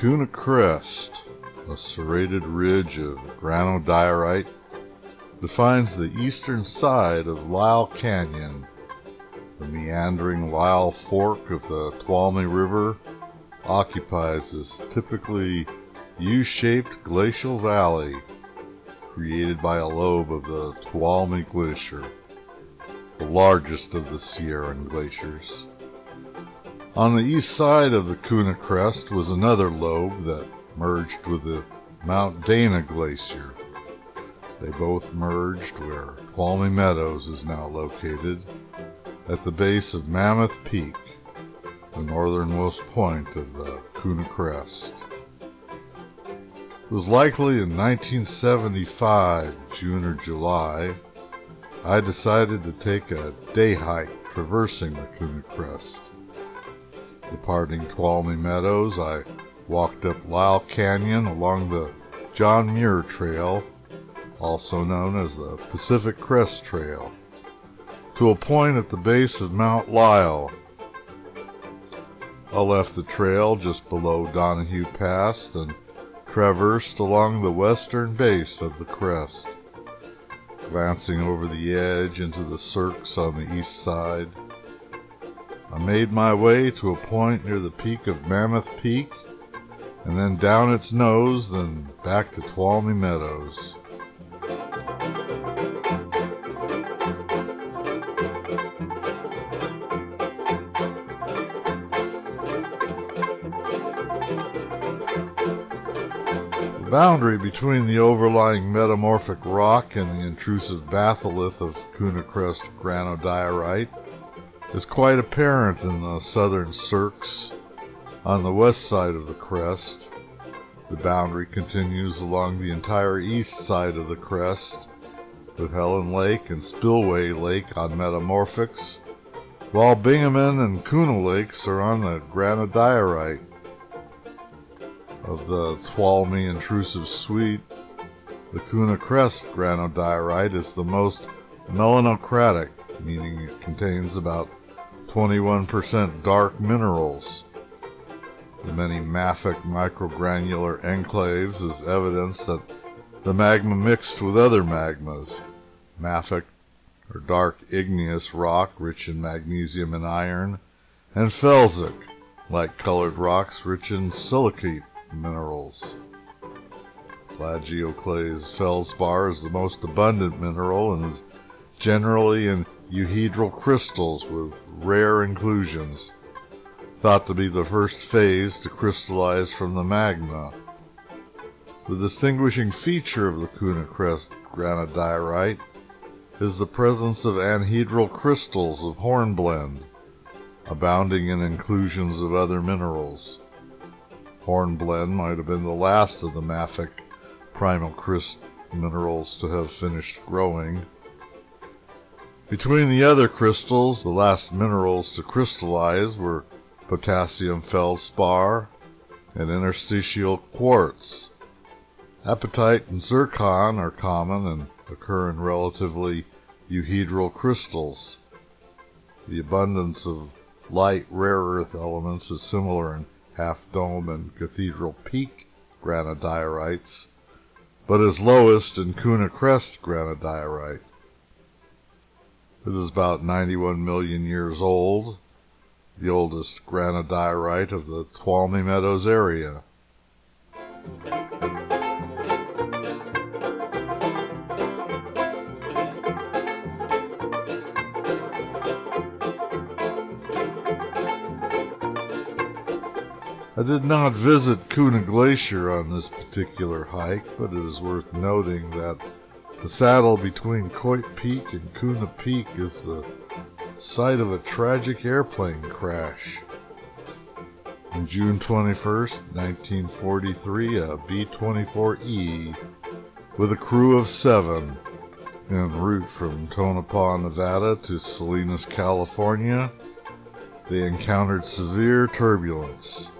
Kuna Crest, a serrated ridge of granodiorite, defines the eastern side of Lyell Canyon. The meandering Lyell Fork of the Tuolumne River occupies this typically U-shaped glacial valley created by a lobe of the Tuolumne Glacier, the largest of the Sierran glaciers. On the east side of the Kuna Crest was another lobe that merged with the Mount Dana Glacier. They both merged where Tuolumne Meadows is now located, at the base of Mammoth Peak, the northernmost point of the Kuna Crest. It was likely in 1975, June or July, I decided to take a day hike traversing the Kuna Crest. Departing Tuolumne Meadows, I walked up Lyell Canyon along the John Muir Trail, also known as the Pacific Crest Trail, to a point at the base of Mount Lyell. I left the trail just below Donahue Pass, then traversed along the western base of the crest. Glancing over the edge into the cirques on the east side, I made my way to a point near the peak of Mammoth Peak, and then down its nose, then back to Tuolumne Meadows. The boundary between the overlying metamorphic rock and the intrusive batholith of Kuna Crest granodiorite is quite apparent in the southern cirques. On the west side of the crest, the boundary continues along the entire east side of the crest, with Helen Lake and Spillway Lake on metamorphics, while Bingaman and Kuna Lakes are on the granodiorite. Of the Tuolumne intrusive suite, the Kuna Crest granodiorite is the most melanocratic, meaning it contains about 21% dark minerals. The many mafic microgranular enclaves is evidence that the magma mixed with other magmas. Mafic, or dark igneous rock rich in magnesium and iron, and felsic, light-colored rocks rich in silicate minerals. Plagioclase feldspar is the most abundant mineral and is generally in euhedral crystals with rare inclusions, thought to be the first phase to crystallize from the magma. The distinguishing feature of the Kuna Crest granodiorite is the presence of anhedral crystals of hornblende, abounding in inclusions of other minerals. Hornblende might have been the last of the mafic primal crystal minerals to have finished growing. Between the other crystals, the last minerals to crystallize were potassium feldspar and interstitial quartz. Apatite and zircon are common and occur in relatively euhedral crystals. The abundance of light rare earth elements is similar in Half Dome and Cathedral Peak granodiorites, but is lowest in Kuna Crest granodiorite. It is about 91 million years old, the oldest granodiorite of the Tuolumne Meadows area. I did not visit Kuna Glacier on this particular hike, but it is worth noting that the saddle between Coit Peak and Kuna Peak is the site of a tragic airplane crash. On June 21, 1943, a B-24E with a crew of 7 en route from Tonopah, Nevada to Salinas, California, they encountered severe turbulence,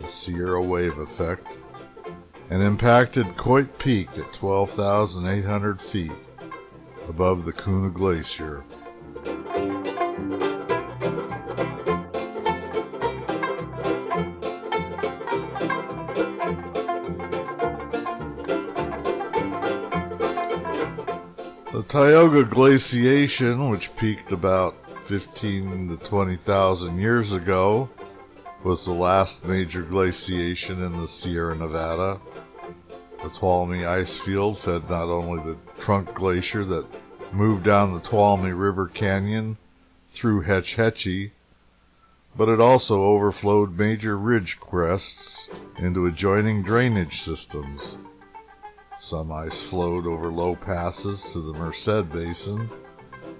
the Sierra wave effect, and impacted Coit Peak at 12,800 feet above the Kuna Glacier. The Tioga glaciation, which peaked about 15 to 20,000 years ago, was the last major glaciation in the Sierra Nevada. The Tuolumne ice field fed not only the trunk glacier that moved down the Tuolumne River Canyon through Hetch Hetchy, but it also overflowed major ridge crests into adjoining drainage systems. Some ice flowed over low passes to the Merced Basin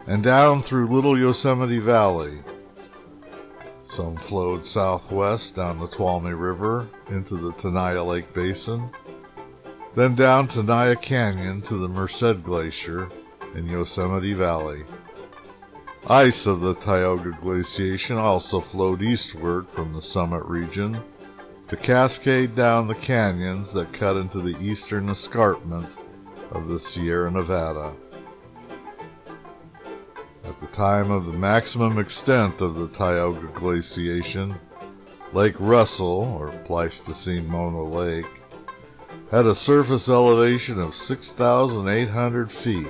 and down through Little Yosemite Valley. Some flowed southwest down the Tuolumne River into the Tenaya Lake Basin, then down Tenaya Canyon to the Merced Glacier in Yosemite Valley. Ice of the Tioga glaciation also flowed eastward from the summit region to cascade down the canyons that cut into the eastern escarpment of the Sierra Nevada. At the time of the maximum extent of the Tioga glaciation, Lake Russell, or Pleistocene Mono Lake, had a surface elevation of 6,800 feet,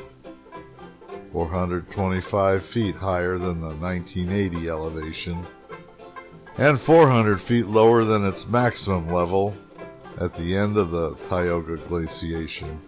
425 feet higher than the 1980 elevation, and 400 feet lower than its maximum level at the end of the Tioga glaciation.